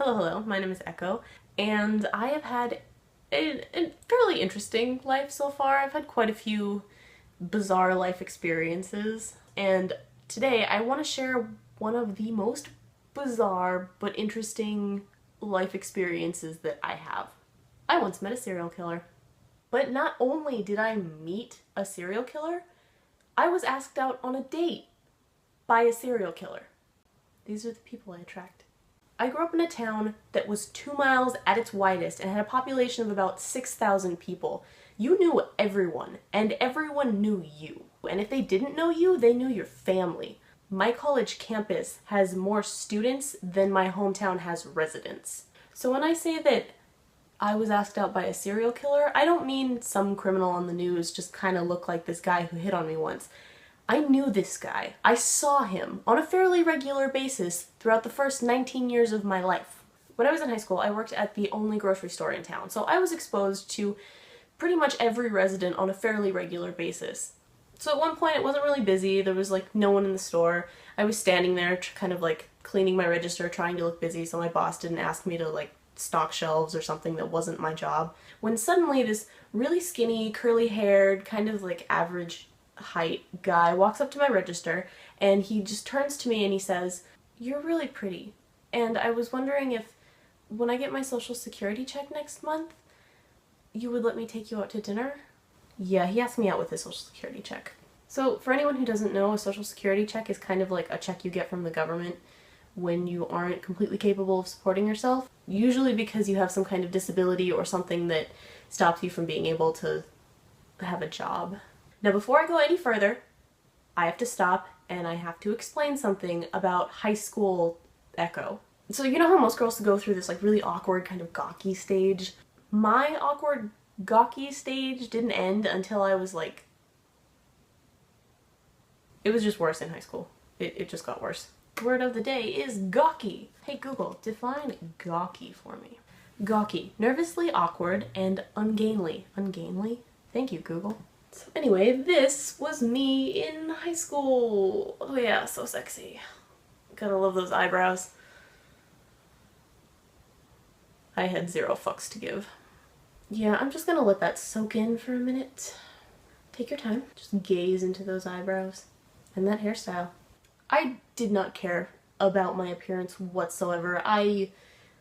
Hello, hello, my name is Echo, and I have had a fairly interesting life so far. I've had quite a few bizarre life experiences, and today I want to share one of the most bizarre but interesting life experiences that I have. I once met a serial killer. But not only did I meet a serial killer, I was asked out on a date by a serial killer. These are the people I attract. I grew up in a town that was 2 miles at its widest and had a population of about 6,000 people. You knew everyone, and everyone knew you. And if they didn't know you, they knew your family. My college campus has more students than my hometown has residents. So when I say that I was asked out by a serial killer, I don't mean some criminal on the news just kind of looked like this guy who hit on me once. I knew this guy. I saw him on a fairly regular basis throughout the first 19 years of my life. When I was in high school, I worked at the only grocery store in town, so I was exposed to pretty much every resident on a fairly regular basis. So at one point it wasn't really busy, there was like no one in the store. I was standing there kind of like cleaning my register, trying to look busy so my boss didn't ask me to like stock shelves or something that wasn't my job. When suddenly this really skinny, curly-haired, kind of like average height guy walks up to my register and he just turns to me and he says, "You're really pretty, and I was wondering if when I get my social security check next month, you would let me take you out to dinner?" Yeah, he asked me out with his social security check. So for anyone who doesn't know, a social security check is kind of like a check you get from the government when you aren't completely capable of supporting yourself, usually because you have some kind of disability or something that stops you from being able to have a job. Now before I go any further, I have to stop and I have to explain something about high school Echo. So you know how most girls go through this like really awkward kind of gawky stage? My awkward gawky stage didn't end until I was like... It was just worse in high school. It just got worse. Word of the day is gawky. Hey Google, define gawky for me. Gawky, nervously awkward and ungainly. Ungainly? Thank you, Google. So anyway, this was me in high school. Oh yeah, so sexy. Gotta love those eyebrows. I had 0 fucks to give. Yeah, I'm just gonna let that soak in for a minute. Take your time. Just gaze into those eyebrows. And that hairstyle. I did not care about my appearance whatsoever. I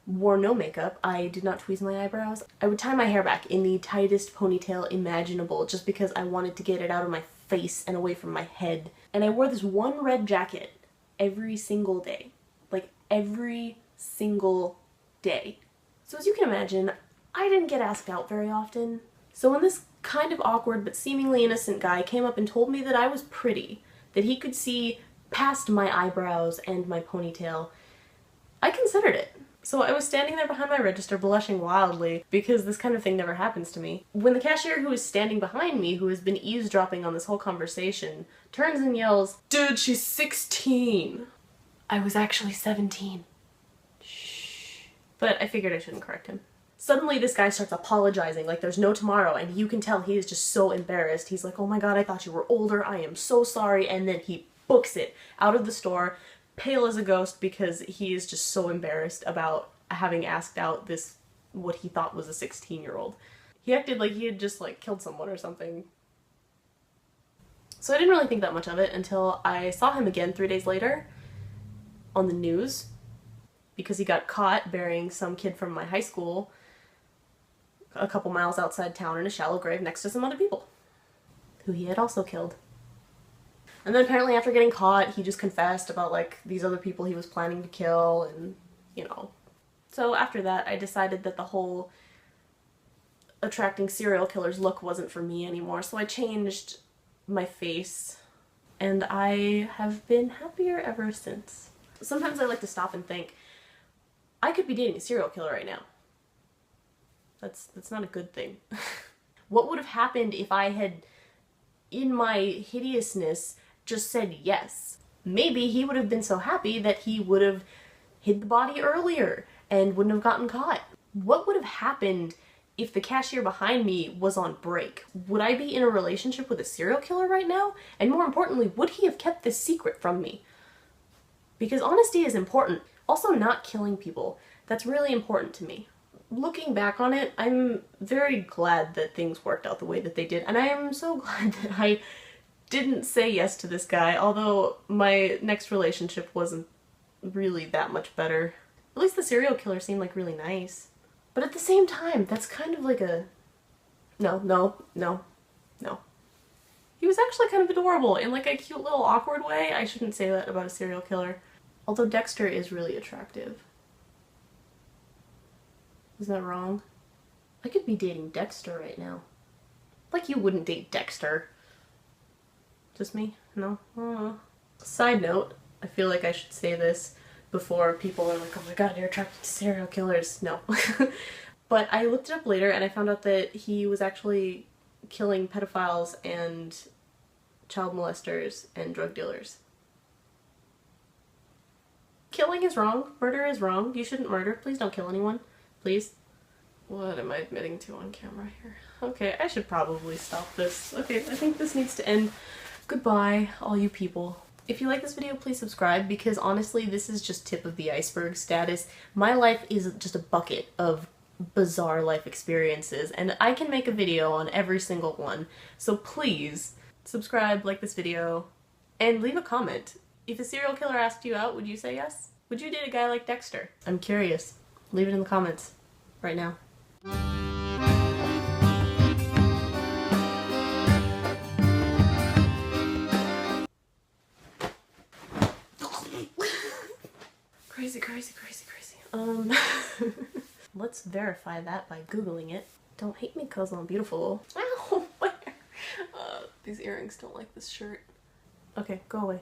wore no makeup. I did not tweeze my eyebrows. I would tie my hair back in the tightest ponytail imaginable just because I wanted to get it out of my face and away from my head. And I wore this one red jacket every single day. Like every single day. So as you can imagine, I didn't get asked out very often. So when this kind of awkward but seemingly innocent guy came up and told me that I was pretty, that he could see past my eyebrows and my ponytail, I considered it. So I was standing there behind my register blushing wildly because this kind of thing never happens to me. When the cashier who is standing behind me, who has been eavesdropping on this whole conversation, turns and yells, "Dude, she's 16. I was actually 17. Shh. But I figured I shouldn't correct him. Suddenly this guy starts apologizing like there's no tomorrow, and you can tell he is just so embarrassed. He's like, "Oh my god, I thought you were older. I am so sorry." And then he books it out of the store, pale as a ghost, because he is just so embarrassed about having asked out this, what he thought was a 16-year-old. He acted like he had just like killed someone or something. So I didn't really think that much of it until I saw him again 3 days later on the news because he got caught burying some kid from my high school a couple miles outside town in a shallow grave next to some other people who he had also killed. And then apparently after getting caught, he just confessed about like these other people he was planning to kill, and you know. So after that, I decided that the whole attracting serial killers look wasn't for me anymore, so I changed my face, and I have been happier ever since. Sometimes I like to stop and think, I could be dating a serial killer right now. That's not a good thing. What would have happened if I had, in my hideousness, just said yes? Maybe he would have been so happy that he would have hid the body earlier and wouldn't have gotten caught. What would have happened if the cashier behind me was on break? Would I be in a relationship with a serial killer right now? And more importantly, would he have kept this secret from me? Because honesty is important. Also, not killing people. That's really important to me. Looking back on it, I'm very glad that things worked out the way that they did, and I am so glad that I didn't say yes to this guy, although my next relationship wasn't really that much better. At least the serial killer seemed like really nice. But at the same time, that's kind of like a... No. He was actually kind of adorable in like a cute little awkward way. I shouldn't say that about a serial killer. Although Dexter is really attractive. Is that wrong? I could be dating Dexter right now. Like you wouldn't date Dexter. Just me? No? Side note, I feel like I should say this before people are like, oh my god, you're attracted to serial killers. No. But I looked it up later and I found out that he was actually killing pedophiles and child molesters and drug dealers. Killing is wrong. Murder is wrong. You shouldn't murder. Please don't kill anyone. Please. What am I admitting to on camera here? Okay, I should probably stop this. Okay, I think this needs to end. Goodbye, all you people. If you like this video, please subscribe, because honestly, this is just tip of the iceberg status. My life is just a bucket of bizarre life experiences, and I can make a video on every single one. So please, subscribe, like this video, and leave a comment. If a serial killer asked you out, would you say yes? Would you date a guy like Dexter? I'm curious. Leave it in the comments right now. Crazy. Let's verify that by Googling it. Don't hate me 'cause I'm beautiful. Ow! These earrings don't like this shirt. Okay, go away.